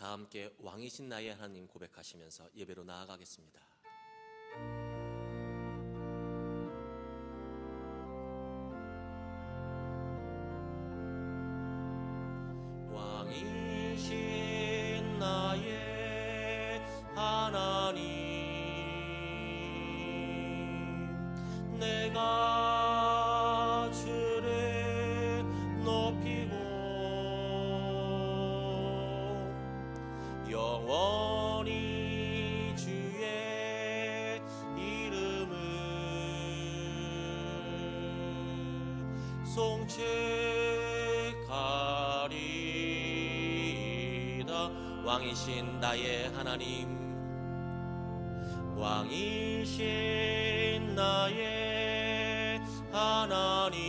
다 함께 왕이신 나의 하나님 고백하시면서 예배로 나아가겠습니다. 왕이신 나의 하나님, 내가 주를 높이고 영원히 주의 이름을 송축하리이다. 왕이신 나의 하나님, 왕이신 나의 하나님,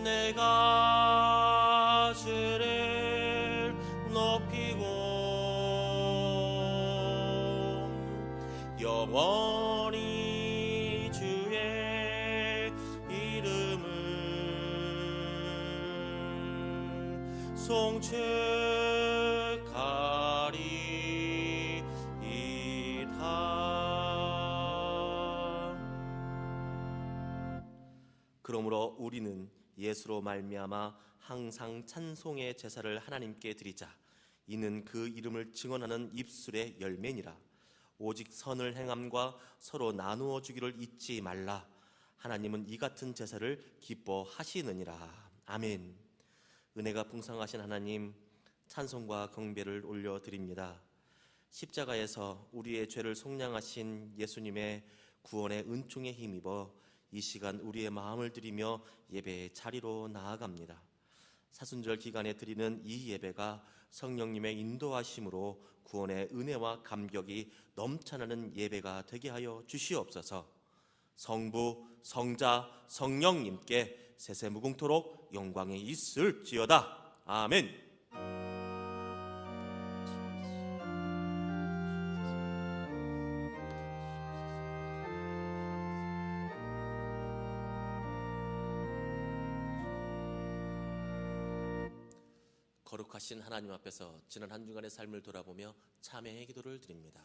내가 주를 높이고 영원히 주의 이름을 송축하리이다. 그러므로 우리는 예수로 말미암아 항상 찬송의 제사를 하나님께 드리자. 이는 그 이름을 증언하는 입술의 열매니라. 오직 선을 행함과 서로 나누어 주기를 잊지 말라. 하나님은 이 같은 제사를 기뻐하시느니라. 아멘. 은혜가 풍성하신 하나님, 찬송과 경배를 올려드립니다. 십자가에서 우리의 죄를 속량하신 예수님의 구원의 은총에 힘입어 이 시간 우리의 마음을 드리며 예배의 자리로 나아갑니다. 사순절 기간에 드리는 이 예배가 성령님의 인도하심으로 구원의 은혜와 감격이 넘쳐나는 예배가 되게 하여 주시옵소서. 성부, 성자, 성령님께 세세무궁토록 영광이 있을지어다. 아멘. 거룩하신 하나님 앞에서 지난 한 주간의 삶을 돌아보며 참회의 기도를 드립니다.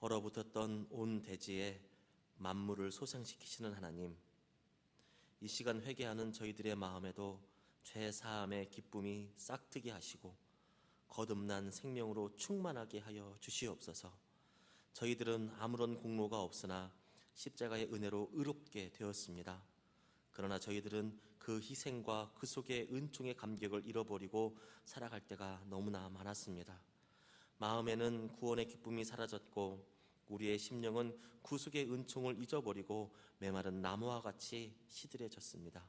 얼어붙었던 온 대지에 만물을 소생시키시는 하나님, 이 시간 회개하는 저희들의 마음에도 죄 사함의 기쁨이 싹트게 하시고 거듭난 생명으로 충만하게 하여 주시옵소서. 저희들은 아무런 공로가 없으나 십자가의 은혜로 의롭게 되었습니다. 그러나 저희들은 그 희생과 그 속의 은총의 감격을 잃어버리고 살아갈 때가 너무나 많았습니다. 마음에는 구원의 기쁨이 사라졌고 우리의 심령은 구속의 은총을 잊어버리고 메마른 나무와 같이 시들해졌습니다.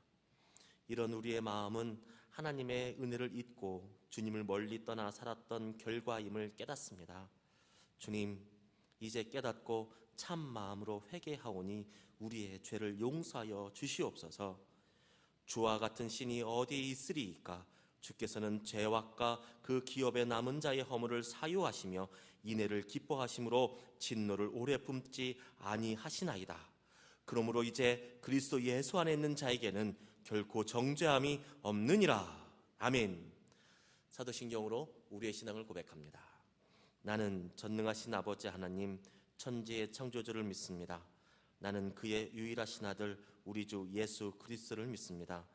이런 우리의 마음은 하나님의 은혜를 잊고 주님을 멀리 떠나 살았던 결과임을 깨닫습니다. 주님, 이제 깨닫고 참 마음으로 회개하오니 우리의 죄를 용서하여 주시옵소서. 주와 같은 신이 어디에 있으리이까? 주께서는 죄악과 그 기업의 남은 자의 허물을 사유하시며 인애를 기뻐하심으로 진노를 오래 품지 아니하시나이다. 그러므로 이제 그리스도 예수 안에 있는 자에게는 결코 정죄함이 없느니라. 아멘. 사도신경으로 우리의 신앙을 고백합니다. 나는 전능하신 아버지 하나님, 천지의 창조주를 믿습니다. 나는 그의 유일하신 아들 우리 주 예수 그리스도를 믿습니다.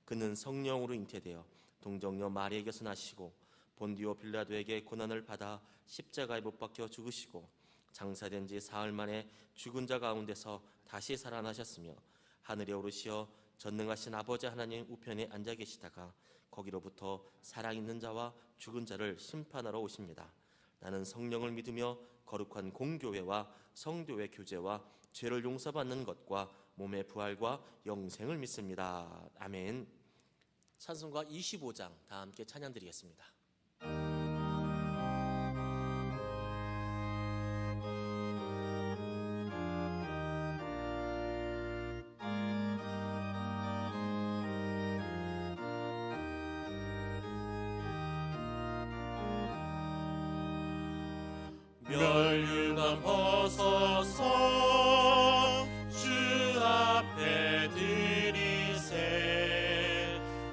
그는 성령으로 잉태되어 동정녀 마리에게서 나시고 본디오 빌라도에게 고난을 받아 십자가에 못 박혀 죽으시고 장사된 지 사흘 만에 죽은 자 가운데서 다시 살아나셨으며 하늘에 오르시어 전능하신 아버지 하나님 우편에 앉아 계시다가 거기로부터 살아있는 자와 죽은 자를 심판하러 오십니다. 나는 성령을 믿으며 거룩한 공교회와 성도의 교제와 죄를 용서받는 것과 몸의 부활과 영생을 믿습니다. 아멘. 찬송가 25장 다 함께 찬양 드리겠습니다. 멸류관 벗어서 주 앞에 드리세.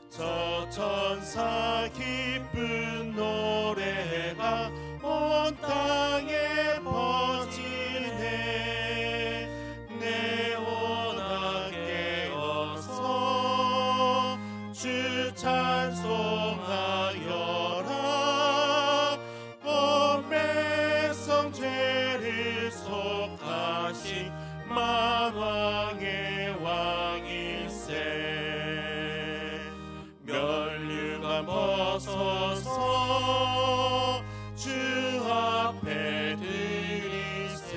저 천사 기쁜 노래가 온 땅에 퍼지네. 내 원하 깨어서 주 찬송하여라. 죄를 속하신 만왕의 왕일세. 멸류관 벗어서 주 앞에 드리세.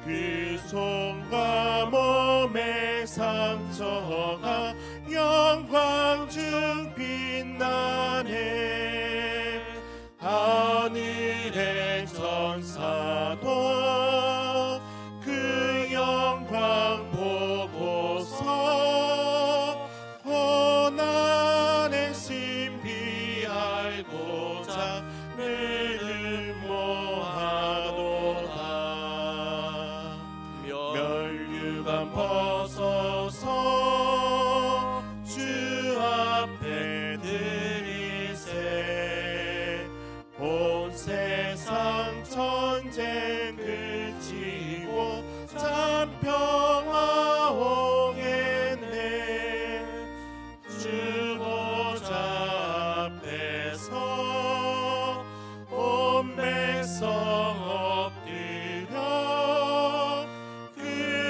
그 손과 몸의 상처가 영광 중 빛나네. 하늘의 천사도 그 영광 보고서 고난의 신비 알고자 늘 모아도다. 멸류관 벗어서 주 앞에 드리세. 온 세상 전쟁 그치고 참 평화 오겠네. 주 보좌 앞에서 온 백성 엎드려 그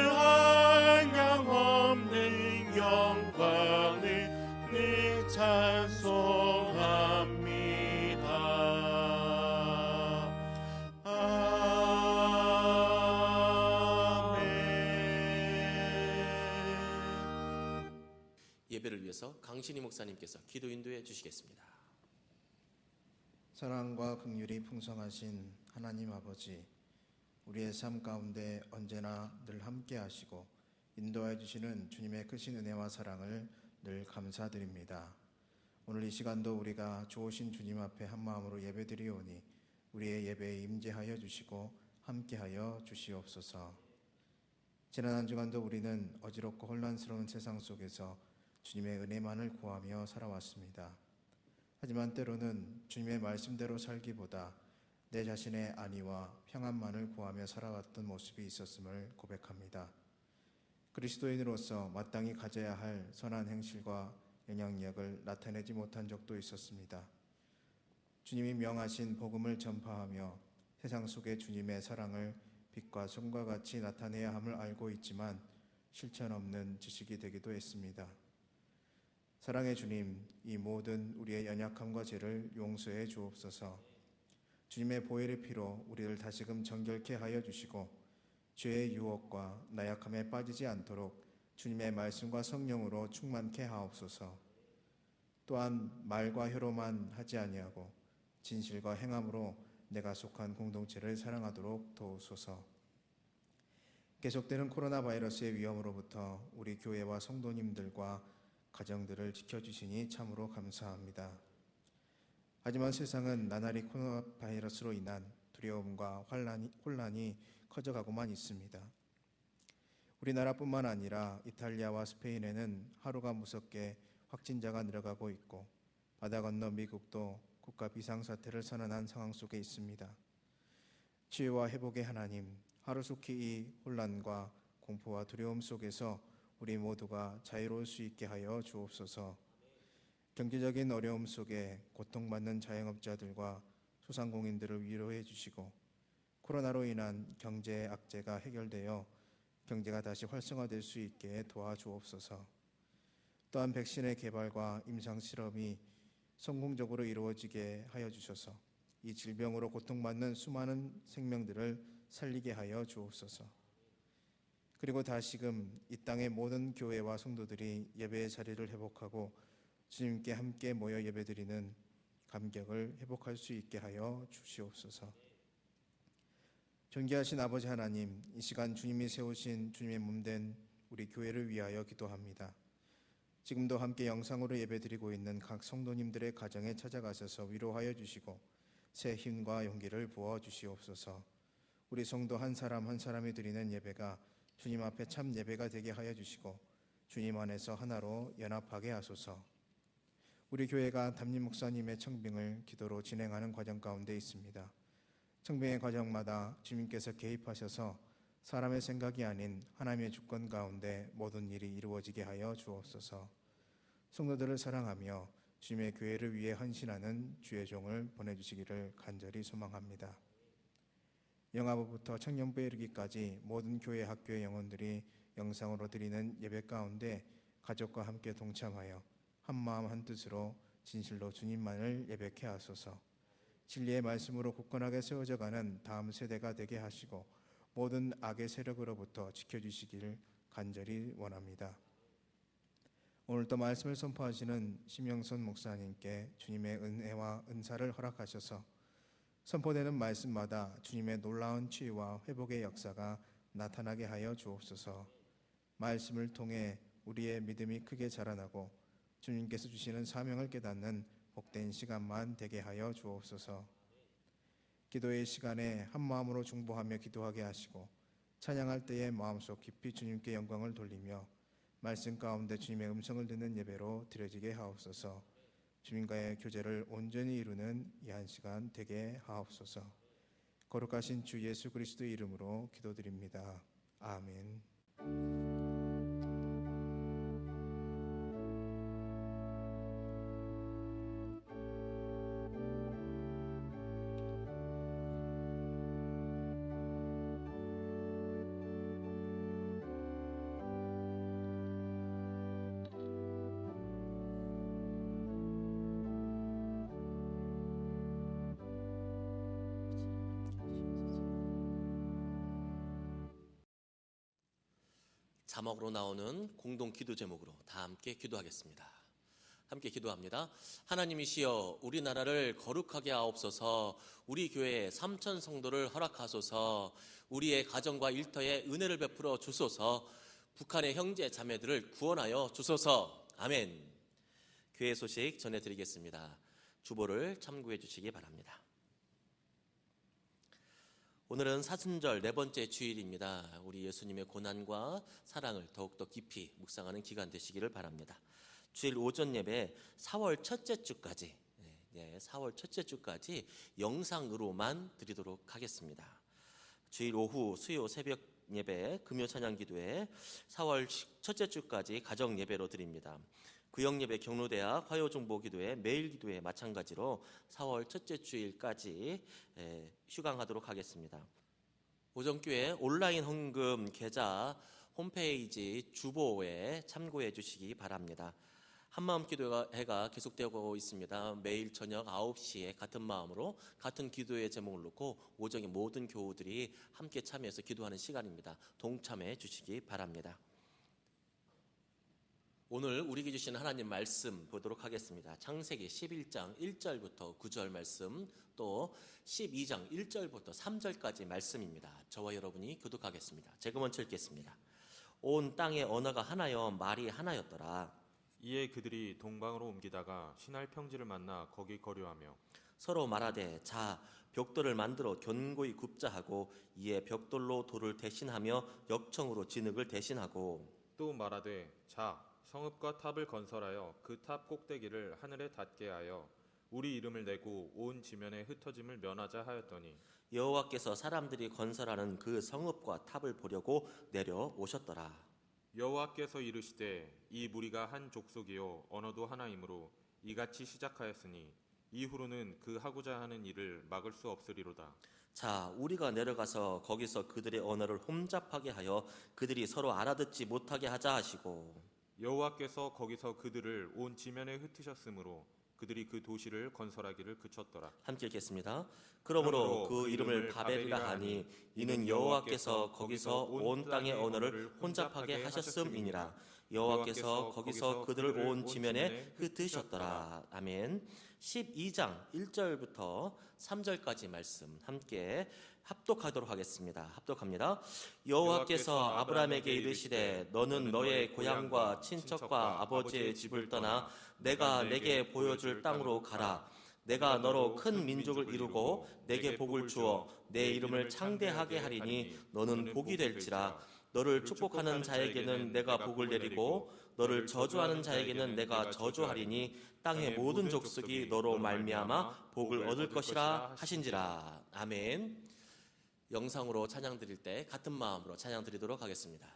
한량 없는 영광을 늘 찬송합니다. 예배를 위해서 강신희 목사님께서 기도 인도해 주시겠습니다. 사랑과 긍휼이 풍성하신 하나님 아버지, 우리의 삶 가운데 언제나 늘 함께 하시고 인도해 주시는 주님의 크신 은혜와 사랑을 늘 감사드립니다. 오늘 이 시간도 우리가 좋으신 주님 앞에 한 마음으로 예배드리오니 우리의 예배에 임재하여 주시고 함께하여 주시옵소서. 지난 한 주간도 우리는 어지럽고 혼란스러운 세상 속에서 주님의 은혜만을 구하며 살아왔습니다. 하지만 때로는 주님의 말씀대로 살기보다 내 자신의 안위와 평안만을 구하며 살아왔던 모습이 있었음을 고백합니다. 그리스도인으로서 마땅히 가져야 할 선한 행실과 영향력을 나타내지 못한 적도 있었습니다. 주님이 명하신 복음을 전파하며 세상 속에 주님의 사랑을 빛과 손과 같이 나타내야 함을 알고 있지만 실천 없는 지식이 되기도 했습니다. 사랑의 주님, 이 모든 우리의 연약함과 죄를 용서해 주옵소서. 주님의 보혈의 피로 우리를 다시금 정결케 하여 주시고 죄의 유혹과 나약함에 빠지지 않도록 주님의 말씀과 성령으로 충만케 하옵소서. 또한 말과 혀로만 하지 아니하고 진실과 행함으로 내가 속한 공동체를 사랑하도록 도우소서. 계속되는 코로나 바이러스의 위험으로부터 우리 교회와 성도님들과 가정들을 지켜주시니 참으로 감사합니다. 하지만 세상은 나날이 코로나 바이러스로 인한 두려움과 혼란이 커져가고만 있습니다. 우리나라뿐만 아니라 이탈리아와 스페인에는 하루가 무섭게 확진자가 늘어가고 있고 바다 건너 미국도 국가 비상사태를 선언한 상황 속에 있습니다. 치유와 회복의 하나님, 하루속히 이 혼란과 공포와 두려움 속에서 우리 모두가 자유로울 수 있게 하여 주옵소서. 경제적인 어려움 속에 고통받는 자영업자들과 소상공인들을 위로해 주시고 코로나로 인한 경제 악재가 해결되어 경제가 다시 활성화될 수 있게 도와주옵소서. 또한 백신의 개발과 임상 실험이 성공적으로 이루어지게 하여 주셔서 이 질병으로 고통받는 수많은 생명들을 살리게 하여 주옵소서. 그리고 다시금 이 땅의 모든 교회와 성도들이 예배의 자리를 회복하고 주님께 함께 모여 예배드리는 감격을 회복할 수 있게 하여 주시옵소서. 존귀하신 아버지 하나님, 이 시간 주님이 세우신 주님의 몸된 우리 교회를 위하여 기도합니다. 지금도 함께 영상으로 예배드리고 있는 각 성도님들의 가정에 찾아가셔서 위로하여 주시고 새 힘과 용기를 부어 주시옵소서. 우리 성도 한 사람 한 사람이 드리는 예배가 주님 앞에 참 예배가 되게 하여 주시고 주님 안에서 하나로 연합하게 하소서. 우리 교회가 담임 목사님의 청빙을 기도로 진행하는 과정 가운데 있습니다. 청빙의 과정마다 주님께서 개입하셔서 사람의 생각이 아닌 하나님의 주권 가운데 모든 일이 이루어지게 하여 주옵소서. 성도들을 사랑하며 주님의 교회를 위해 헌신하는 주의 종을 보내주시기를 간절히 소망합니다. 영아부부터 청년부에 이르기까지 모든 교회 학교의 영혼들이 영상으로 드리는 예배 가운데 가족과 함께 동참하여 한마음 한뜻으로 진실로 주님만을 예배케 하소서. 진리의 말씀으로 굳건하게 세워져가는 다음 세대가 되게 하시고 모든 악의 세력으로부터 지켜주시기를 간절히 원합니다. 오늘도 말씀을 선포하시는 심영선 목사님께 주님의 은혜와 은사를 허락하셔서 선포되는 말씀마다 주님의 놀라운 치유와 회복의 역사가 나타나게 하여 주옵소서. 말씀을 통해 우리의 믿음이 크게 자라나고 주님께서 주시는 사명을 깨닫는 복된 시간만 되게 하여 주옵소서. 기도의 시간에 한 마음으로 중보하며 기도하게 하시고 찬양할 때에 마음속 깊이 주님께 영광을 돌리며 말씀 가운데 주님의 음성을 듣는 예배로 드려지게 하옵소서. 주님과의 교제를 온전히 이루는 이 한 시간 되게 하옵소서. 거룩하신 주 예수 그리스도의 이름으로 기도드립니다. 아멘. 자막으로 나오는 공동 기도 제목으로 다 함께 기도하겠습니다. 함께 기도합니다. 하나님이시여, 우리나라를 거룩하게 하옵소서. 우리 교회에 3천 성도를 허락하소서. 우리의 가정과 일터에 은혜를 베풀어 주소서. 북한의 형제 자매들을 구원하여 주소서. 아멘. 교회 소식 전해드리겠습니다. 주보를 참고해 주시기 바랍니다. 오늘은 사순절 네 번째 주일입니다. 우리 예수님의 고난과 사랑을 더욱더 깊이 묵상하는 기간 되시기를 바랍니다. 주일 오전 예배 4월 첫째 주까지 4월 첫째 주까지 영상으로만 드리도록 하겠습니다. 주일 오후 수요 새벽 예배 금요 찬양 기도회 4월 첫째 주까지 가정 예배로 드립니다. 구역 예배 경로대학 화요 중보 기도회 매일 기도회 마찬가지로 4월 첫째 주일까지 휴강하도록 하겠습니다. 오정교회 온라인 헌금 계좌 홈페이지 주보에 참고해 주시기 바랍니다. 한마음 기도회가 계속되고 있습니다. 매일 저녁 9시에 같은 마음으로 같은 기도의 제목을 놓고 오정의 모든 교우들이 함께 참여해서 기도하는 시간입니다. 동참해 주시기 바랍니다. 오늘 우리에게 주신 하나님 말씀 보도록 하겠습니다. 창세기 11장 1절부터 9절 말씀, 또 12장 1절부터 3절까지 말씀입니다. 저와 여러분이 교독하겠습니다. 제가 먼저 읽겠습니다. 온 땅의 언어가 하나여 말이 하나였더라. 이에 그들이 동방으로 옮기다가 신할 평지를 만나 거기 거류하며 서로 말하되 자 벽돌을 만들어 견고히 굽자 하고 이에 벽돌로 돌을 대신하며 역청으로 진흙을 대신하고 또 말하되 자 성읍과 탑을 건설하여 그 탑 꼭대기를 하늘에 닿게 하여 우리 이름을 내고 온 지면에 흩어짐을 면하자 하였더니 여호와께서 사람들이 건설하는 그 성읍과 탑을 보려고 내려오셨더라. 여호와께서 이르시되 이 무리가 한 족속이요 언어도 하나이므로 이같이 시작하였으니 이후로는 그 하고자 하는 일을 막을 수 없으리로다. 자, 우리가 내려가서 거기서 그들의 언어를 혼잡하게 하여 그들이 서로 알아듣지 못하게 하자 하시고 여호와께서 거기서 그들을 온 지면에 흩으셨으므로 그들이 그 도시를 건설하기를 그쳤더라. 함께 읽겠습니다. 그러므로 그 이름을 바벨이라 하니 이는 여호와께서 거기서 온 땅의 언어를 혼잡하게 하셨음이니라. 여호와께서 거기서 그들을 온 지면에 흩으셨더라. 아멘. 12장 1절부터 3절까지 말씀 함께 합독하도록 하겠습니다. 합독합니다. 여호와께서 아브라함에게 이르시되 너는 너의 고향과 친척과 아버지의 집을 떠나 내가 내게 보여줄 땅으로 가라. 내가 너로 큰 민족을 이루고 내게 복을 주어 내 이름을 창대하게 하리니 너는 복이 될지라. 너를 축복하는 자에게는 내가 복을 내리고 너를 저주하는 자에게는 내가 저주하리니 땅의 모든 족속이 너로 말미암아 복을 얻을 것이라 하신지라. 아멘. 영상으로 찬양 드릴 때 같은 마음으로 찬양 드리도록 하겠습니다.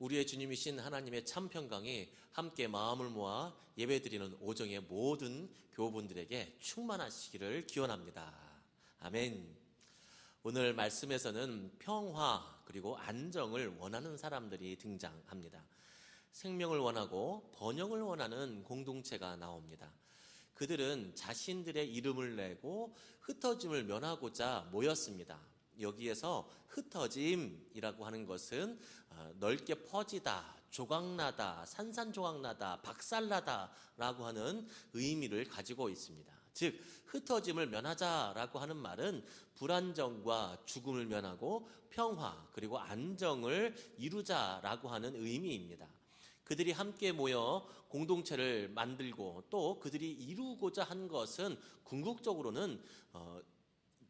우리의 주님이신 하나님의 참 평강이 함께 마음을 모아 예배드리는 오정의 모든 교우분들에게 충만하시기를 기원합니다. 아멘. 오늘 말씀에서는 평화 그리고 안정을 원하는 사람들이 등장합니다. 생명을 원하고 번영을 원하는 공동체가 나옵니다. 그들은 자신들의 이름을 내고 흩어짐을 면하고자 모였습니다. 여기에서 흩어짐이라고 하는 것은 넓게 퍼지다, 조각나다, 산산조각나다, 박살나다라고 하는 의미를 가지고 있습니다. 즉 흩어짐을 면하자라고 하는 말은 불안정과 죽음을 면하고 평화 그리고 안정을 이루자라고 하는 의미입니다. 그들이 함께 모여 공동체를 만들고 또 그들이 이루고자 한 것은 궁극적으로는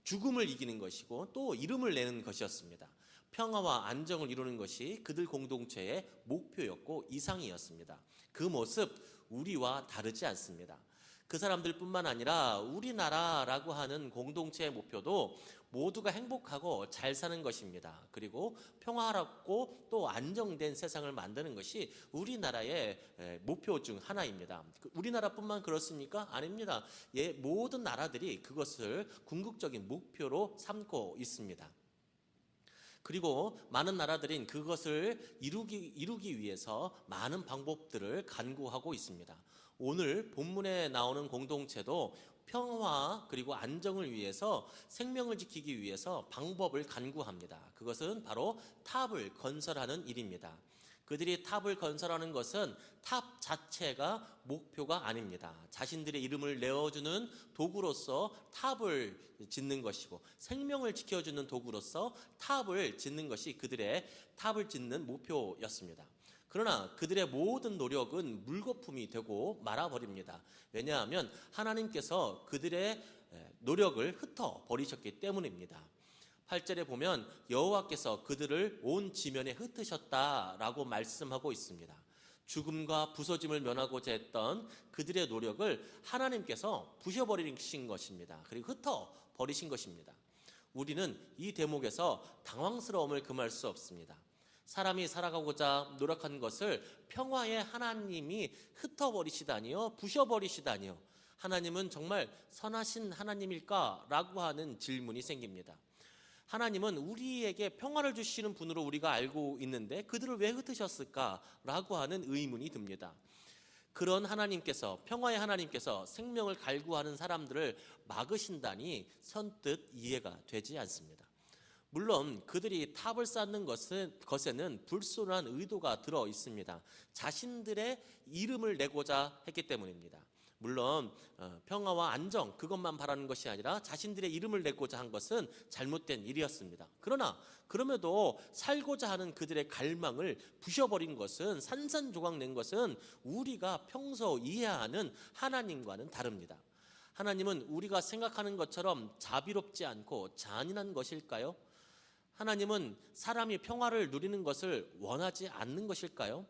죽음을 이기는 것이고 또 이름을 내는 것이었습니다. 평화와 안정을 이루는 것이 그들 공동체의 목표였고 이상이었습니다. 그 모습 우리와 다르지 않습니다. 그 사람들뿐만 아니라 우리나라라고 하는 공동체의 목표도 모두가 행복하고 잘 사는 것입니다. 그리고 평화롭고 또 안정된 세상을 만드는 것이 우리나라의 목표 중 하나입니다. 우리나라뿐만 그렇습니까? 아닙니다. 모든 나라들이 그것을 궁극적인 목표로 삼고 있습니다. 그리고 많은 나라들은 그것을 이루기 위해서 많은 방법들을 간구하고 있습니다. 오늘 본문에 나오는 공동체도 평화 그리고 안정을 위해서 생명을 지키기 위해서 방법을 간구합니다. 그것은 바로 탑을 건설하는 일입니다. 그들이 탑을 건설하는 것은 탑 자체가 목표가 아닙니다. 자신들의 이름을 내어주는 도구로서 탑을 짓는 것이고 생명을 지켜주는 도구로서 탑을 짓는 것이 그들의 탑을 짓는 목표였습니다. 그러나 그들의 모든 노력은 물거품이 되고 말아버립니다. 왜냐하면 하나님께서 그들의 노력을 흩어버리셨기 때문입니다. 8절에 보면 여호와께서 그들을 온 지면에 흩으셨다라고 말씀하고 있습니다. 죽음과 부서짐을 면하고자 했던 그들의 노력을 하나님께서 부셔버리신 것입니다. 그리고 흩어버리신 것입니다. 우리는 이 대목에서 당황스러움을 금할 수 없습니다. 사람이 살아가고자 노력한 것을 평화의 하나님이 흩어버리시다니요, 부셔버리시다니요. 하나님은 정말 선하신 하나님일까? 라고 하는 질문이 생깁니다. 하나님은 우리에게 평화를 주시는 분으로 우리가 알고 있는데 그들을 왜 흩으셨을까? 라고 하는 의문이 듭니다. 그런 하나님께서, 평화의 하나님께서 생명을 갈구하는 사람들을 막으신다니 선뜻 이해가 되지 않습니다. 물론 그들이 탑을 쌓는 것에는 불순한 의도가 들어 있습니다. 자신들의 이름을 내고자 했기 때문입니다. 물론 평화와 안정 그것만 바라는 것이 아니라 자신들의 이름을 내고자 한 것은 잘못된 일이었습니다. 그러나 그럼에도 살고자 하는 그들의 갈망을 부셔버린 것은, 산산조각 낸 것은 우리가 평소 이해하는 하나님과는 다릅니다. 하나님은 우리가 생각하는 것처럼 자비롭지 않고 잔인한 것일까요? 하나님은 사람이 평화를 누리는 것을 원하지 않는 것일까요?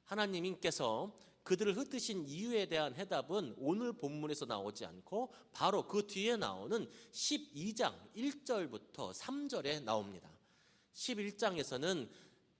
하나님께서 그들을 흩으신 이유에 대한 해답은 오늘 본문에서 나오지 않고 바로 그 뒤에 나오는 12장 1절부터 3절에 나옵니다. 11장에서는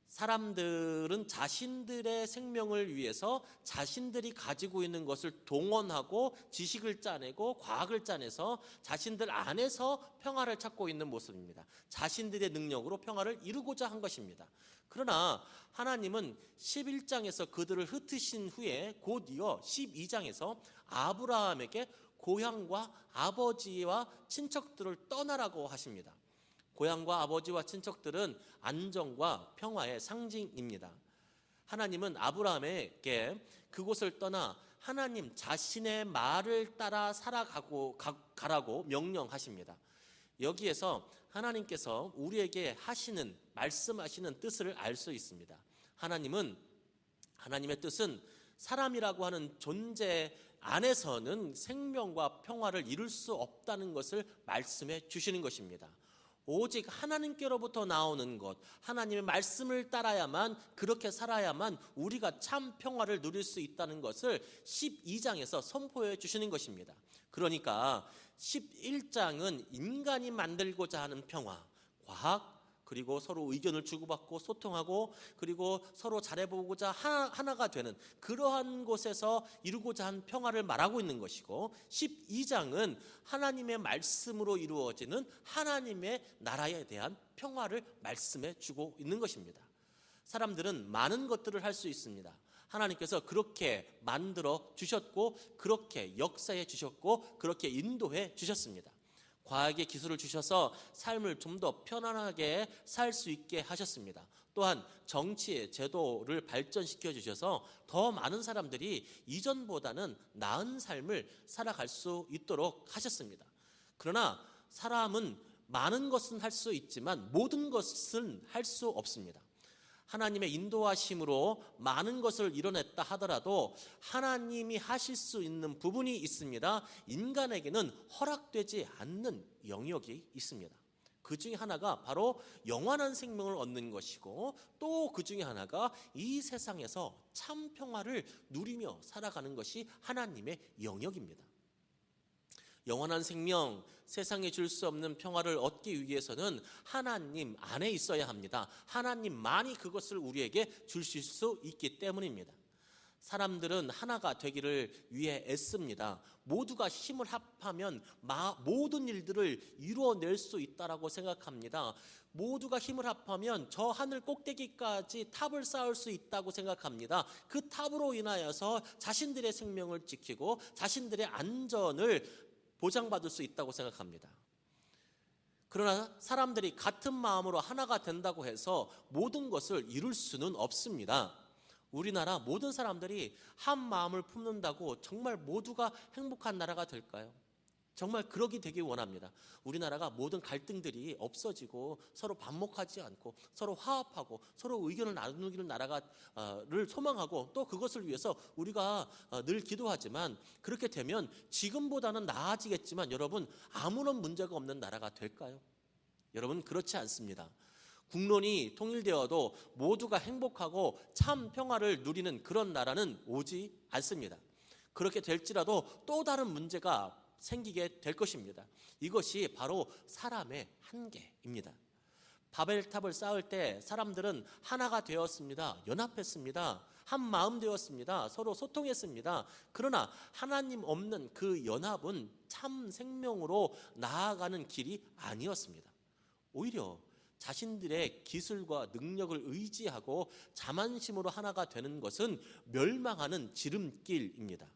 사람들은 자신들의 생명을 위해서 자신들이 가지고 있는 것을 동원하고 지식을 짜내고 과학을 짜내서 자신들 안에서 평화를 찾고 있는 모습입니다. 자신들의 능력으로 평화를 이루고자 한 것입니다. 그러나 하나님은 11장에서 그들을 흩으신 후에 곧 이어 12장에서 아브라함에게 고향과 아버지와 친척들을 떠나라고 하십니다. 고향과 아버지와 친척들은 안정과 평화의 상징입니다. 하나님은 아브라함에게 그곳을 떠나 하나님 자신의 말을 따라 가라고 명령하십니다. 여기에서 하나님께서 우리에게 말씀하시는 뜻을 알 수 있습니다. 하나님의 뜻은 사람이라고 하는 존재 안에서는 생명과 평화를 이룰 수 없다는 것을 말씀해 주시는 것입니다. 오직 하나님께로부터 나오는 것, 하나님의 말씀을 따라야만, 그렇게 살아야만 우리가 참 평화를 누릴 수 있다는 것을 12장에서 선포해 주시는 것입니다. 그러니까 11장은 인간이 만들고자 하는 평화, 과학, 그리고 서로 의견을 주고받고 소통하고 그리고 서로 잘해보고자 하나가 되는 그러한 곳에서 이루고자 한 평화를 말하고 있는 것이고, 12장은 하나님의 말씀으로 이루어지는 하나님의 나라에 대한 평화를 말씀해 주고 있는 것입니다. 사람들은 많은 것들을 할 수 있습니다. 하나님께서 그렇게 만들어 주셨고 그렇게 역사해 주셨고 그렇게 인도해 주셨습니다. 과학의 기술을 주셔서 삶을 좀 더 편안하게 살 수 있게 하셨습니다. 또한 정치의 제도를 발전시켜 주셔서 더 많은 사람들이 이전보다는 나은 삶을 살아갈 수 있도록 하셨습니다. 그러나 사람은 많은 것은 할 수 있지만 모든 것은 할 수 없습니다. 하나님의 인도하심으로 많은 것을 이뤄냈다 하더라도 하나님이 하실 수 있는 부분이 있습니다. 인간에게는 허락되지 않는 영역이 있습니다. 그 중에 하나가 바로 영원한 생명을 얻는 것이고, 또 그 중에 하나가 이 세상에서 참 평화를 누리며 살아가는 것이 하나님의 영역입니다. 영원한 생명, 세상에 줄 수 없는 평화를 얻기 위해서는 하나님 안에 있어야 합니다. 하나님만이 그것을 우리에게 주실 수 있기 때문입니다. 사람들은 하나가 되기를 위해 애씁니다. 모두가 힘을 합하면 모든 일들을 이루어낼 수 있다라고 생각합니다. 모두가 힘을 합하면 저 하늘 꼭대기까지 탑을 쌓을 수 있다고 생각합니다. 그 탑으로 인하여서 자신들의 생명을 지키고 자신들의 안전을 보장받을 수 있다고 생각합니다. 그러나 사람들이 같은 마음으로 하나가 된다고 해서 모든 것을 이룰 수는 없습니다. 우리나라 모든 사람들이 한 마음을 품는다고 정말 모두가 행복한 나라가 될까요? 정말 그러기 되길 원합니다. 우리나라가 모든 갈등들이 없어지고 서로 반목하지 않고 서로 화합하고 서로 의견을 나누기를 나라가를 소망하고, 또 그것을 위해서 우리가 늘 기도하지만, 그렇게 되면 지금보다는 나아지겠지만 여러분, 아무런 문제가 없는 나라가 될까요? 여러분, 그렇지 않습니다. 국론이 통일되어도 모두가 행복하고 참 평화를 누리는 그런 나라는 오지 않습니다. 그렇게 될지라도 또 다른 문제가 생기게 될 것입니다. 이것이 바로 사람의 한계입니다. 바벨탑을 쌓을 때 사람들은 하나가 되었습니다. 연합했습니다. 한 마음 되었습니다. 서로 소통했습니다. 그러나 하나님 없는 그 연합은 참 생명으로 나아가는 길이 아니었습니다. 오히려 자신들의 기술과 능력을 의지하고 자만심으로 하나가 되는 것은 멸망하는 지름길입니다.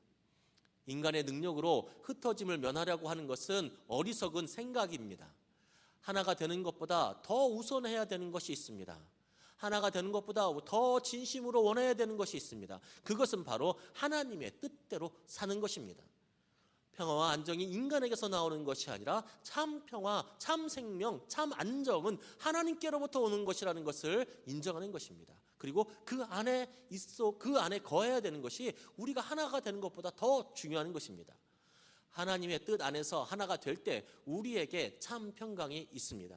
인간의 능력으로 흩어짐을 면하려고 하는 것은 어리석은 생각입니다. 하나가 되는 것보다 더 우선해야 되는 것이 있습니다. 하나가 되는 것보다 더 진심으로 원해야 되는 것이 있습니다. 그것은 바로 하나님의 뜻대로 사는 것입니다. 평화와 안정이 인간에게서 나오는 것이 아니라 참 평화, 참 생명, 참 안정은 하나님께로부터 오는 것이라는 것을 인정하는 것입니다. 그리고 그 안에 거해야 되는 것이 우리가 하나가 되는 것보다 더 중요한 것입니다. 하나님의 뜻 안에서 하나가 될 때 우리에게 참 평강이 있습니다.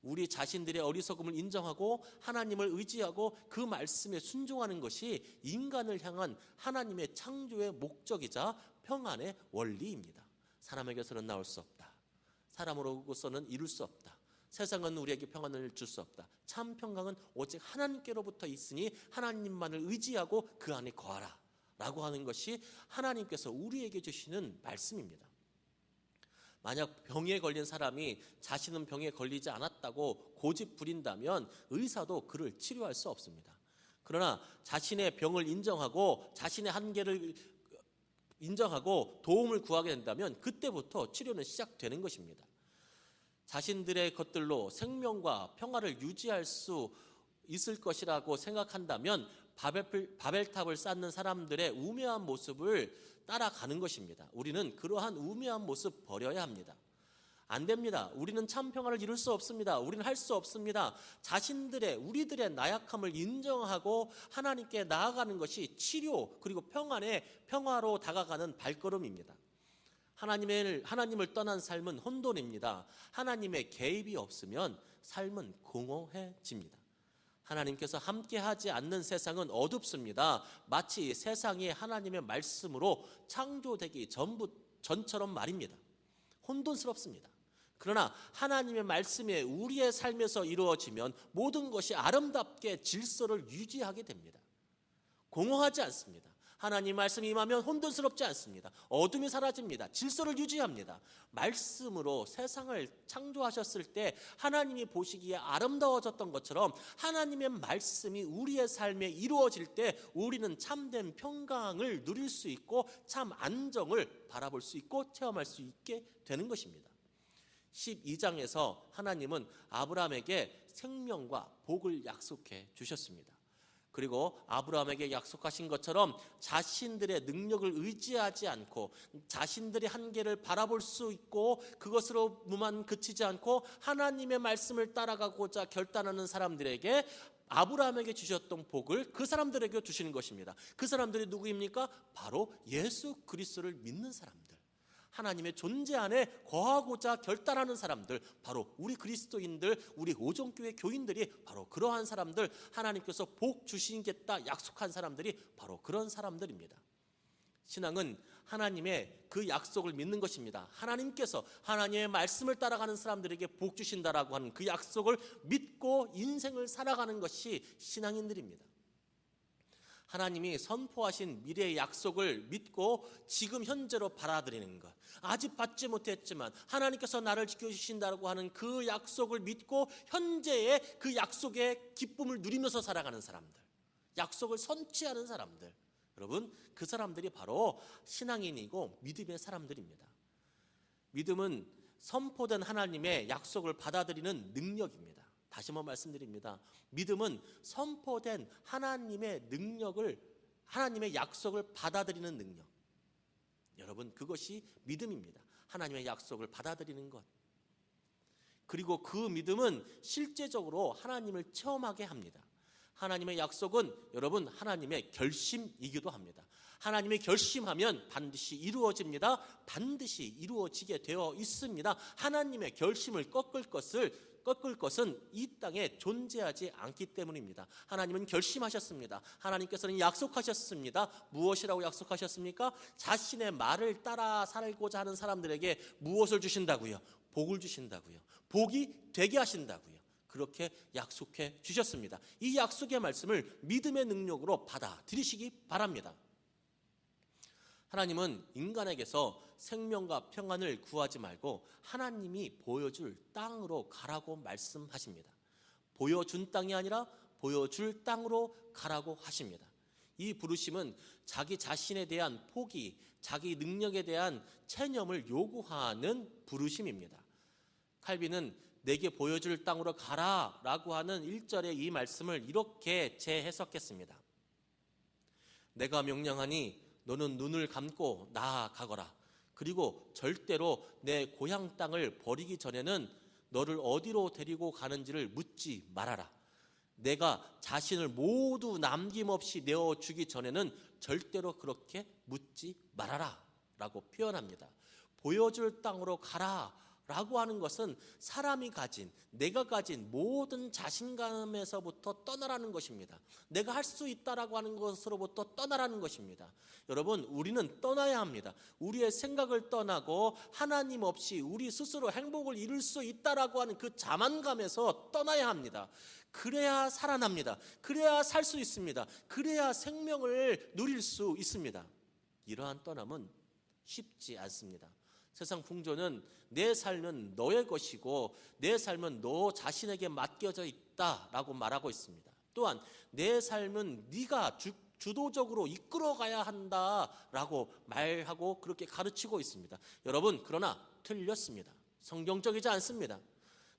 우리 자신들의 어리석음을 인정하고 하나님을 의지하고 그 말씀에 순종하는 것이 인간을 향한 하나님의 창조의 목적이자 평안의 원리입니다. 사람에게서는 나올 수 없다. 사람으로서는 이룰 수 없다. 세상은 우리에게 평안을 줄 수 없다. 참 평강은 오직 하나님께로부터 있으니 하나님만을 의지하고 그 안에 거하라 라고 하는 것이 하나님께서 우리에게 주시는 말씀입니다. 만약 병에 걸린 사람이 자신은 병에 걸리지 않았다고 고집 부린다면 의사도 그를 치료할 수 없습니다. 그러나 자신의 병을 인정하고 자신의 한계를 인정하고 도움을 구하게 된다면 그때부터 치료는 시작되는 것입니다. 자신들의 것들로 생명과 평화를 유지할 수 있을 것이라고 생각한다면 바벨탑을 쌓는 사람들의 우매한 모습을 따라가는 것입니다. 우리는 그러한 우매한 모습 버려야 합니다. 안 됩니다. 우리는 참 평화를 이룰 수 없습니다. 우리는 할 수 없습니다. 우리들의 나약함을 인정하고 하나님께 나아가는 것이 치료 그리고 평화로 다가가는 발걸음입니다. 하나님을 떠난 삶은 혼돈입니다. 하나님의 개입이 없으면 삶은 공허해집니다. 하나님께서 함께하지 않는 세상은 어둡습니다. 마치 세상이 하나님의 말씀으로 창조되기 전처럼 말입니다. 혼돈스럽습니다. 그러나 하나님의 말씀이 우리의 삶에서 이루어지면 모든 것이 아름답게 질서를 유지하게 됩니다. 공허하지 않습니다. 하나님 말씀이 임하면 혼돈스럽지 않습니다. 어둠이 사라집니다. 질서를 유지합니다. 말씀으로 세상을 창조하셨을 때 하나님이 보시기에 아름다워졌던 것처럼 하나님의 말씀이 우리의 삶에 이루어질 때 우리는 참된 평강을 누릴 수 있고 참 안정을 바라볼 수 있고 체험할 수 있게 되는 것입니다. 12장에서 하나님은 아브라함에게 생명과 복을 약속해 주셨습니다. 그리고 아브라함에게 약속하신 것처럼 자신들의 능력을 의지하지 않고 자신들의 한계를 바라볼 수 있고 그것으로만 그치지 않고 하나님의 말씀을 따라가고자 결단하는 사람들에게 아브라함에게 주셨던 복을 그 사람들에게 주시는 것입니다. 그 사람들이 누구입니까? 바로 예수 그리스도를 믿는 사람들. 하나님의 존재 안에 거하고자 결단하는 사람들, 바로 우리 그리스도인들, 우리 오종교회 교인들이 바로 그러한 사람들, 하나님께서 복 주시겠다 약속한 사람들이 바로 그런 사람들입니다. 신앙은 하나님의 그 약속을 믿는 것입니다. 하나님께서 하나님의 말씀을 따라가는 사람들에게 복 주신다라고 하는 그 약속을 믿고 인생을 살아가는 것이 신앙인들입니다. 하나님이 선포하신 미래의 약속을 믿고 지금 현재로 받아들이는 것, 아직 받지 못했지만 하나님께서 나를 지켜주신다고 하는 그 약속을 믿고 현재의 그 약속의 기쁨을 누리면서 살아가는 사람들, 약속을 선취하는 사람들, 여러분 그 사람들이 바로 신앙인이고 믿음의 사람들입니다. 믿음은 선포된 하나님의 약속을 받아들이는 능력입니다. 다시 한번 말씀드립니다. 믿음은 선포된 하나님의 능력을, 하나님의 약속을 받아들이는 능력. 여러분 그것이 믿음입니다. 하나님의 약속을 받아들이는 것. 그리고 그 믿음은 실제적으로 하나님을 체험하게 합니다. 하나님의 약속은 여러분 하나님의 결심이기도 합니다. 하나님이 결심하면 반드시 이루어집니다. 반드시 이루어지게 되어 있습니다. 하나님의 결심을 꺾을 것은 이 땅에 존재하지 않기 때문입니다. 하나님은 결심하셨습니다. 하나님께서는 약속하셨습니다. 무엇이라고 약속하셨습니까? 자신의 말을 따라 살고자 하는 사람들에게 무엇을 주신다고요? 복을 주신다고요. 복이 되게 하신다고요. 그렇게 약속해 주셨습니다. 이 약속의 말씀을 믿음의 능력으로 받아들이시기 바랍니다. 하나님은 인간에게서 생명과 평안을 구하지 말고 하나님이 보여줄 땅으로 가라고 말씀하십니다. 보여준 땅이 아니라 보여줄 땅으로 가라고 하십니다. 이 부르심은 자기 자신에 대한 포기, 자기 능력에 대한 체념을 요구하는 부르심입니다. 칼빈은 내게 보여줄 땅으로 가라라고 하는 1절의 이 말씀을 이렇게 재해석했습니다. 내가 명령하니 너는 눈을 감고 나아가거라. 그리고 절대로 내 고향 땅을 버리기 전에는 너를 어디로 데리고 가는지를 묻지 말아라. 내가 자신을 모두 남김없이 내어주기 전에는 절대로 그렇게 묻지 말아라 라고 표현합니다. 보여줄 땅으로 가라 라고 하는 것은 사람이 가진, 내가 가진 모든 자신감에서부터 떠나라는 것입니다. 내가 할 수 있다라고 하는 것으로부터 떠나라는 것입니다. 여러분, 우리는 떠나야 합니다. 우리의 생각을 떠나고 하나님 없이 우리 스스로 행복을 이룰 수 있다라고 하는 그 자만감에서 떠나야 합니다. 그래야 살아납니다. 그래야 살 수 있습니다. 그래야 생명을 누릴 수 있습니다. 이러한 떠남은 쉽지 않습니다. 세상 풍조는 내 삶은 너의 것이고 내 삶은 너 자신에게 맡겨져 있다라고 말하고 있습니다. 또한 내 삶은 네가 주도적으로 이끌어가야 한다라고 말하고 그렇게 가르치고 있습니다. 여러분, 그러나 틀렸습니다. 성경적이지 않습니다.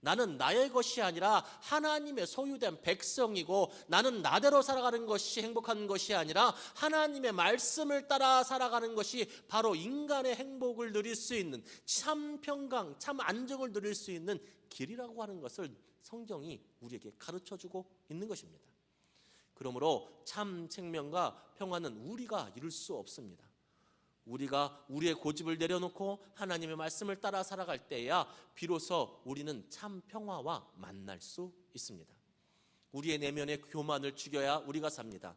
나는 나의 것이 아니라 하나님의 소유된 백성이고 나는 나대로 살아가는 것이 행복한 것이 아니라 하나님의 말씀을 따라 살아가는 것이 바로 인간의 행복을 누릴 수 있는 참 평강, 참 안정을 누릴 수 있는 길이라고 하는 것을 성경이 우리에게 가르쳐주고 있는 것입니다. 그러므로 참 생명과 평안은 우리가 이룰 수 없습니다. 우리가 우리의 고집을 내려놓고 하나님의 말씀을 따라 살아갈 때야 비로소 우리는 참 평화와 만날 수 있습니다. 우리의 내면의 교만을 죽여야 우리가 삽니다.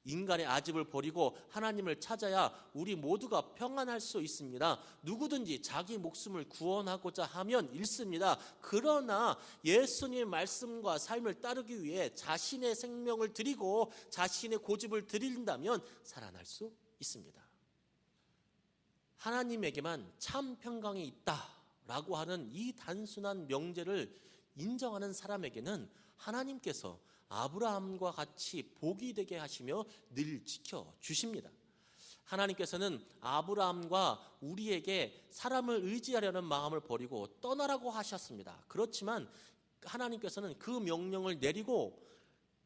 인간의 아집을 버리고 하나님을 찾아야 우리 모두가 평안할 수 있습니다. 누구든지 자기 목숨을 구원하고자 하면 잃습니다. 그러나 예수님의 말씀과 삶을 따르기 위해 자신의 생명을 드리고 자신의 고집을 드린다면 살아날 수 있습니다. 하나님에게만 참 평강이 있다라고 하는 이 단순한 명제를 인정하는 사람에게는 하나님께서 아브라함과 같이 복이 되게 하시며 늘 지켜주십니다. 하나님께서는 아브라함과 우리에게 사람을 의지하려는 마음을 버리고 떠나라고 하셨습니다. 그렇지만 하나님께서는 그 명령을 내리고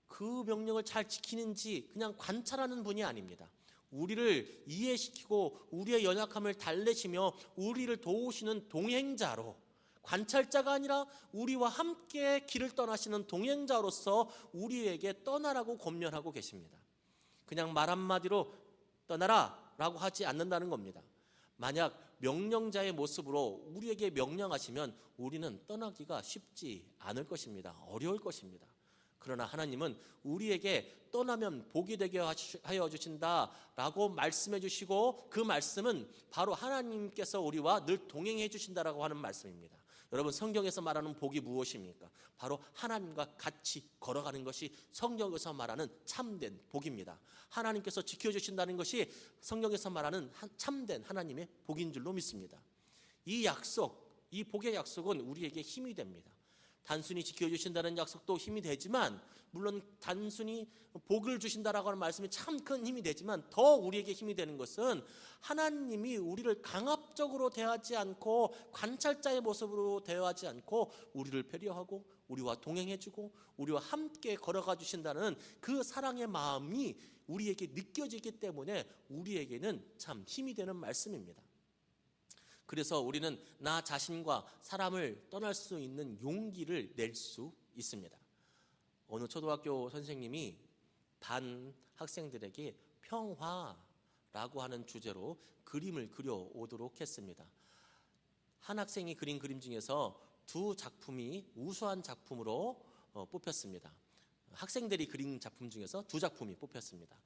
그 명령을 잘 지키는지 그냥 관찰하는 분이 아닙니다. 우리를 이해시키고 우리의 연약함을 달래시며 우리를 도우시는 동행자로, 관찰자가 아니라 우리와 함께 길을 떠나시는 동행자로서 우리에게 떠나라고 권면하고 계십니다. 그냥 말 한마디로 떠나라 라고 하지 않는다는 겁니다. 만약 명령자의 모습으로 우리에게 명령하시면 우리는 떠나기가 쉽지 않을 것입니다. 어려울 것입니다. 그러나 하나님은 우리에게 떠나면 복이 되게 하여 주신다라고 말씀해 주시고, 그 말씀은 바로 하나님께서 우리와 늘 동행해 주신다라고 하는 말씀입니다. 여러분, 성경에서 말하는 복이 무엇입니까? 바로 하나님과 같이 걸어가는 것이 성경에서 말하는 참된 복입니다. 하나님께서 지켜주신다는 것이 성경에서 말하는 참된 하나님의 복인 줄로 믿습니다. 이 약속, 이 복의 약속은 우리에게 힘이 됩니다. 단순히 지켜주신다는 약속도 힘이 되지만, 물론 단순히 복을 주신다라고 하는 말씀이 참 큰 힘이 되지만, 더 우리에게 힘이 되는 것은 하나님이 우리를 강압적으로 대하지 않고 관찰자의 모습으로 대하지 않고 우리를 배려하고 우리와 동행해주고 우리와 함께 걸어가 주신다는 그 사랑의 마음이 우리에게 느껴지기 때문에 우리에게는 참 힘이 되는 말씀입니다. 그래서 우리는 나 자신과 사람을 떠날 수 있는 용기를 낼 수 있습니다. 어느 초등학교 선생님이 반 학생들에게 평화라고 하는 주제로 그림을 그려오도록 했습니다. 한 학생이 그린 그림 중에서 두 작품이 우수한 작품으로 뽑혔습니다. 학생들이 그린 작품 중에서 두 작품이 뽑혔습니다.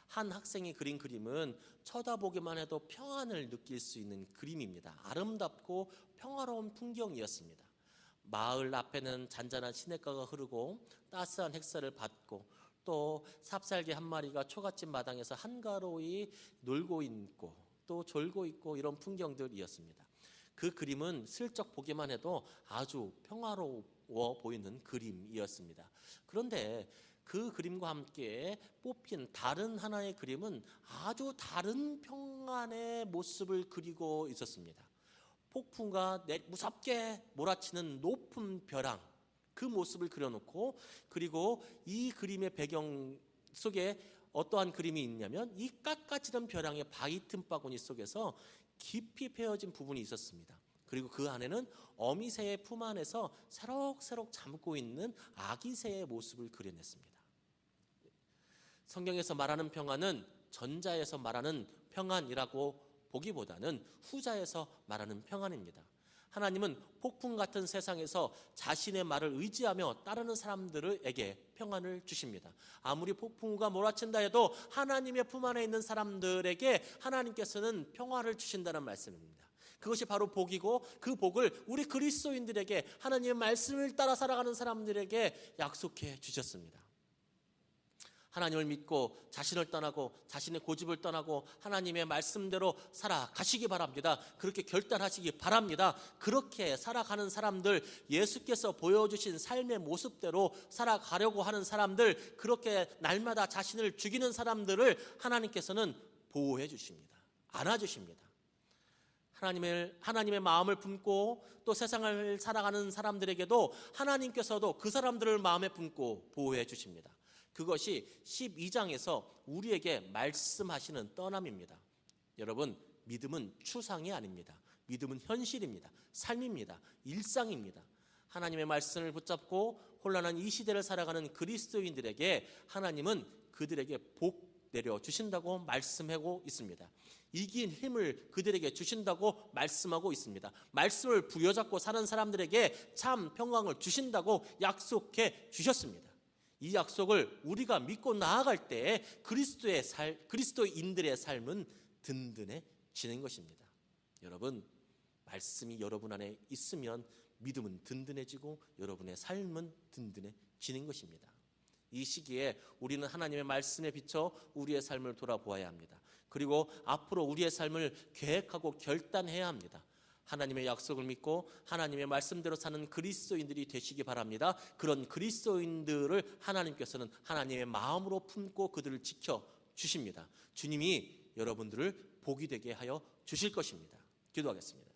한 학생이 그린 그림은 쳐다보기만 해도 평안을 느낄 수 있는 그림입니다. 아름답고 평화로운 풍경이었습니다. 마을 앞에는 잔잔한 시냇가가 흐르고 따스한 햇살을 받고 또 삽살개 한 마리가 초가집 마당에서 한가로이 놀고 있고 또 졸고 있고, 이런 풍경들이었습니다. 그 그림은 슬쩍 보기만 해도 아주 평화로워 보이는 그림이었습니다. 그런데 그 그림과 함께 뽑힌 다른 하나의 그림은 아주 다른 평안의 모습을 그리고 있었습니다. 폭풍과 무섭게 몰아치는 높은 벼랑, 그 모습을 그려놓고, 그리고 이 그림의 배경 속에 어떠한 그림이 있냐면 이 깎아지는 벼랑의 바위 틈바구니 속에서 깊이 베어진 부분이 있었습니다. 그리고 그 안에는 어미새의 품 안에서 새록새록 잠고 있는 아기새의 모습을 그려냈습니다. 성경에서 말하는 평안은 전자에서 말하는 평안이라고 보기보다는 후자에서 말하는 평안입니다. 하나님은 폭풍 같은 세상에서 자신의 말을 의지하며 따르는 사람들에게 평안을 주십니다. 아무리 폭풍우가 몰아친다 해도 하나님의 품 안에 있는 사람들에게 하나님께서는 평화를 주신다는 말씀입니다. 그것이 바로 복이고, 그 복을 우리 그리스도인들에게, 하나님의 말씀을 따라 살아가는 사람들에게 약속해 주셨습니다. 하나님을 믿고 자신을 떠나고 자신의 고집을 떠나고 하나님의 말씀대로 살아가시기 바랍니다. 그렇게 결단하시기 바랍니다. 그렇게 살아가는 사람들, 예수께서 보여주신 삶의 모습대로 살아가려고 하는 사람들, 그렇게 날마다 자신을 죽이는 사람들을 하나님께서는 보호해 주십니다. 안아주십니다. 하나님의 마음을 품고 또 세상을 살아가는 사람들에게도 하나님께서도 그 사람들을 마음에 품고 보호해 주십니다. 그것이 12장에서 우리에게 말씀하시는 떠남입니다. 여러분, 믿음은 추상이 아닙니다. 믿음은 현실입니다. 삶입니다. 일상입니다. 하나님의 말씀을 붙잡고 혼란한 이 시대를 살아가는 그리스도인들에게 하나님은 그들에게 복 내려주신다고 말씀하고 있습니다. 이긴 힘을 그들에게 주신다고 말씀하고 있습니다. 말씀을 부여잡고 사는 사람들에게 참 평강을 주신다고 약속해 주셨습니다. 이 약속을 우리가 믿고 나아갈 때 그리스도인들의 삶은 든든해지는 것입니다. 여러분, 말씀이 여러분 안에 있으면 믿음은 든든해지고 여러분의 삶은 든든해지는 것입니다. 이 시기에 우리는 하나님의 말씀에 비춰 우리의 삶을 돌아보아야 합니다. 그리고 앞으로 우리의 삶을 계획하고 결단해야 합니다. 하나님의 약속을 믿고 하나님의 말씀대로 사는 그리스도인들이 되시기 바랍니다. 그런 그리스도인들을 하나님께서는 하나님의 마음으로 품고 그들을 지켜주십니다. 주님이 여러분들을 복이 되게 하여 주실 것입니다. 기도하겠습니다.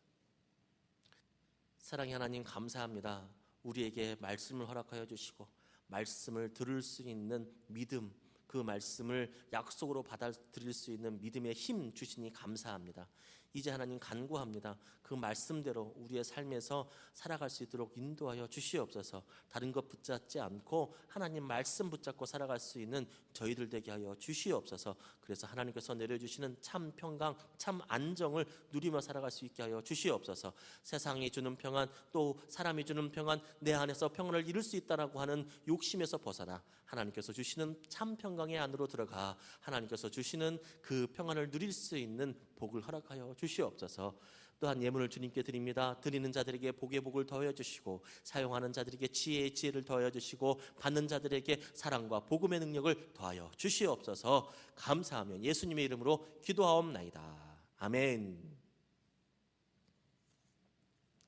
사랑의 하나님, 감사합니다. 우리에게 말씀을 허락하여 주시고 말씀을 들을 수 있는 믿음, 그 말씀을 약속으로 받아들일 수 있는 믿음의 힘 주시니 감사합니다. 이제 하나님 간구합니다. 그 말씀대로 우리의 삶에서 살아갈 수 있도록 인도하여 주시옵소서. 다른 것 붙잡지 않고 하나님 말씀 붙잡고 살아갈 수 있는 저희들 되게 하여 주시옵소서. 그래서 하나님께서 내려주시는 참 평강, 참 안정을 누리며 살아갈 수 있게 하여 주시옵소서. 세상이 주는 평안, 또 사람이 주는 평안, 내 안에서 평안을 이룰 수 있다라고 하는 욕심에서 벗어나 하나님께서 주시는 참 평강의 안으로 들어가 하나님께서 주시는 그 평안을 누릴 수 있는 복을 허락하여 주시옵소서. 또한 예물을 주님께 드립니다. 드리는 자들에게 복의 복을 더하여 주시고 사용하는 자들에게 지혜의 지혜를 더하여 주시고 받는 자들에게 사랑과 복음의 능력을 더하여 주시옵소서. 감사하며 예수님의 이름으로 기도하옵나이다. 아멘.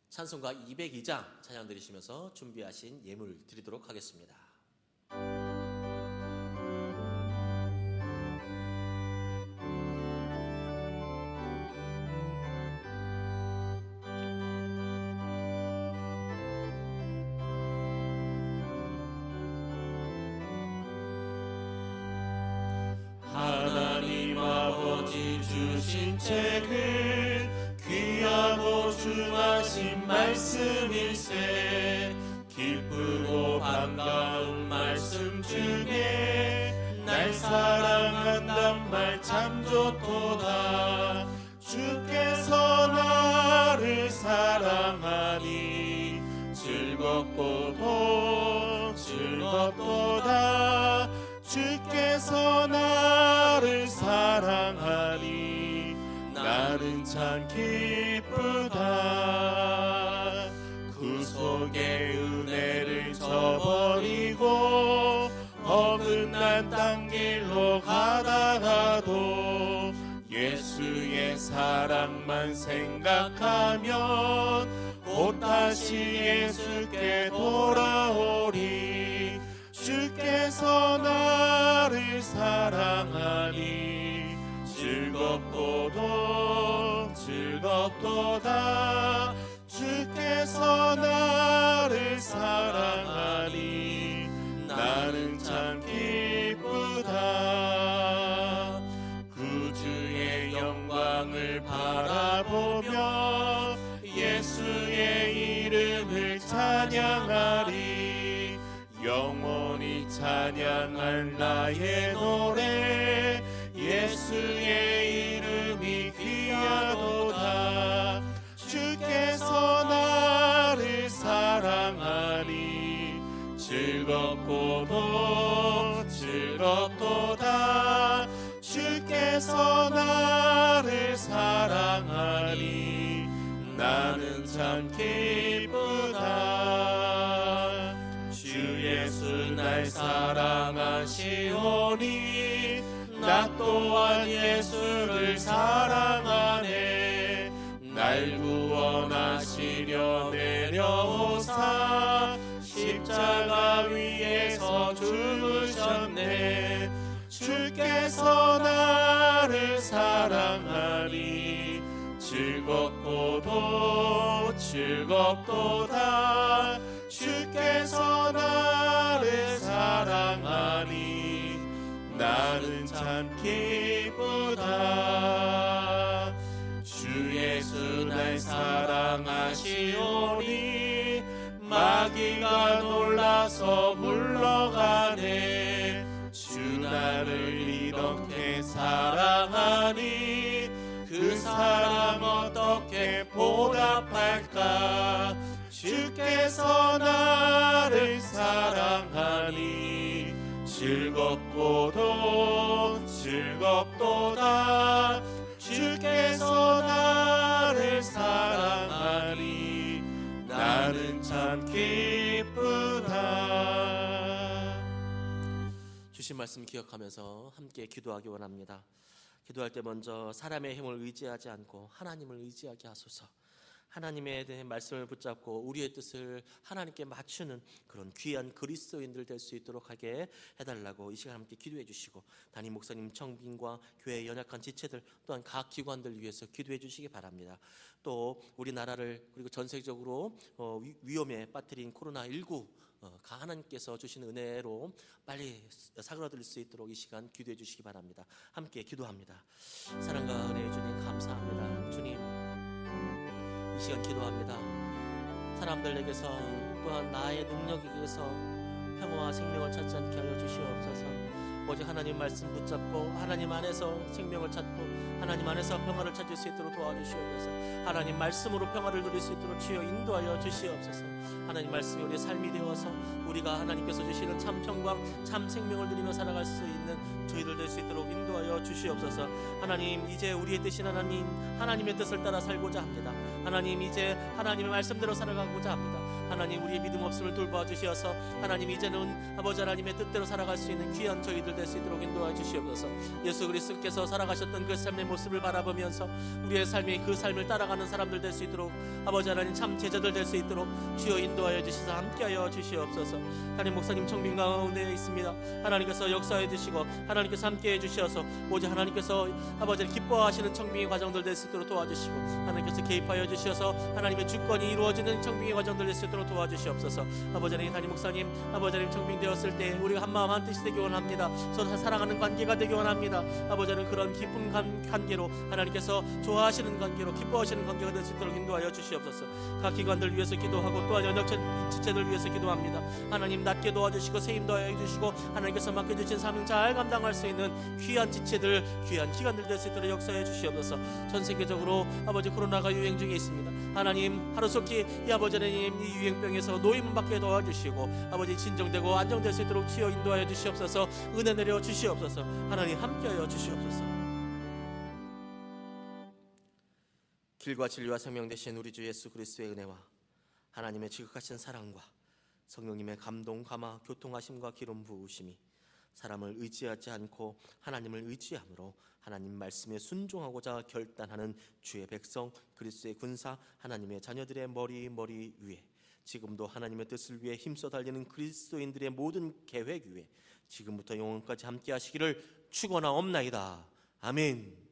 찬송가 202장 찬양 드리시면서 준비하신 예물 드리도록 하겠습니다. 하나님 아버지 주신 책은 귀하고 중하신 말씀일세. 기쁘고 반가운 말씀 중에 날 사랑한단 말 참 좋도다. 주께서 나를 사랑하니 즐겁고도 즐겁도다. 주께서 나를 사랑하니 나는 참 기쁘다. 구속의 은혜를 저버리고 어긋난 땅 길로 가다가도 예수의 사랑만 생각하면 곧 다시 예수께 돌아오리. 주께서 나를 사랑하니 즐겁고도 즐겁도다. 주께서 나를 사랑하니 나는 참 기쁘다. 구주의 영광을 바라보며 예수의 이름을 찬양하리. 영원히 찬양할 나의 노래 예수의 이름이 귀하도다. 주께서 나를 사랑하니 즐겁고도 즐겁도다. 주께서 나를 사랑하니 나는 참 기쁘다. 주 예수 날 사랑하시오니 나 또한 예수를 사랑하네. 날 구원하시려 내려오사 십자가 위에서 죽으셨네. 주께서 나를 사랑하니 즐겁고도 즐겁도다. 주께서 나를 사랑하니 나는 참 기쁘다. 주 예수 날 사랑하시오니 마귀가 놀라서 물러가네. 주 나를 이렇게 사랑하니 그 사랑 어떻게 보답할까. 주께서 나를 사랑하니 즐겁도다 주께서 나를 사랑하니 나는 참 기쁘다. 주신 말씀 기억하면서 함께 기도하기 원합니다. 기도할 때 먼저 사람의 힘을 의지하지 않고 하나님을 의지하게 하소서. 하나님의 대한 말씀을 붙잡고 우리의 뜻을 하나님께 맞추는 그런 귀한 그리스도인들 될 수 있도록 하게 해달라고 이 시간 함께 기도해 주시고, 담임 목사님 청빙과 교회의 연약한 지체들 또한 각 기관들 위해서 기도해 주시기 바랍니다. 또 우리나라를 그리고 전 세계적으로 위험에 빠뜨린 코로나19 하나님께서 주신 은혜로 빨리 사그라들 수 있도록 이 시간 기도해 주시기 바랍니다. 함께 기도합니다. 사랑과 은혜의 주님 감사합니다. 주님, 이 시간 기도합니다. 사람들에게서 또한 나의 능력에게서 평화와 생명을 찾지 않게 하여 주시옵소서. 오직 하나님 말씀 붙잡고 하나님 안에서 생명을 찾고 하나님 안에서 평화를 찾을 수 있도록 도와주시옵소서. 하나님 말씀으로 평화를 누릴 수 있도록 주여 인도하여 주시옵소서. 하나님 말씀이 우리의 삶이 되어서 우리가 하나님께서 주시는 참 평강 참 생명을 누리며 살아갈 수 있는 저희들 될 수 있도록 인도하여 주시옵소서. 하나님, 이제 우리의 뜻인 하나님의 뜻을 따라 살고자 합니다. 하나님, 이제 하나님의 말씀대로 살아가고자 합니다. 하나님, 우리의 믿음 없음을 돌보아 주시어서 하나님, 이제는 아버지 하나님의 뜻대로 살아갈 수 있는 귀한 저희들 될 수 있도록 인도하여 주시옵소서. 예수 그리스도께서 살아가셨던 그 삶의 모습을 바라보면서 우리의 삶이 그 삶을 따라가는 사람들 될 수 있도록 아버지 하나님 참 제자들 될 수 있도록 주여 인도하여 주시사 함께하여 주시옵소서. 담임 목사님 청빙 가운데 있습니다. 하나님께서 역사해 주시고 하나님께서 함께해 주시어서 오직 하나님께서 아버지를 기뻐하시는 청빙의 과정들 될 수 있도록 도와주시고 하나님께서 개입하여 주시어서 하나님의 주권이 이루어지는 청빙의 과정들 될 수 있도록 도와주시옵소서. 아버지 하나님, 담임 목사님 아버지 하나님 청빙되었을 때 우리가 한마음 한뜻이 되기 원합니다. 서로 사랑하는 관계가 되기 원합니다. 아버지 하나님, 그런 기쁜 관계로 하나님께서 좋아하시는 관계로 기뻐하시는 관계가 될 수 있도록 인도하여 주시옵소서. 각 기관들 위해서 기도하고 또한 연약한 지체들 위해서 기도합니다. 하나님, 낮게 도와주시고 세임 더하여 주시고 하나님께서 맡겨주신 사명 잘 감당할 수 있는 귀한 지체들 귀한 기관들 될 수 있도록 역사해 주시옵소서. 전 세계적으로 아버지 코로나가 유행 중에 있습니다. 하나님, 하루속히 이 아버지 하나님 이 유행병에서 노임을 받게 도와주시고 아버지 진정되고 안정될 수 있도록 치여 인도하여 주시옵소서. 은혜 내려 주시옵소서. 하나님 함께하여 주시옵소서. 길과 진리와 생명 되신 우리 주 예수 그리스도의 은혜와 하나님의 지극하신 사랑과 성령님의 감동, 감화, 교통하심과 기름 부으심이 사람을 의지하지 않고 하나님을 의지함으로 하나님 말씀에 순종하고자 결단하는 주의 백성 그리스도의 군사 하나님의 자녀들의 머리 위에 지금도 하나님의 뜻을 위해 힘써 달리는 그리스도인들의 모든 계획 위에 지금부터 영원까지 함께 하시기를 축원하옵나이다. 아멘.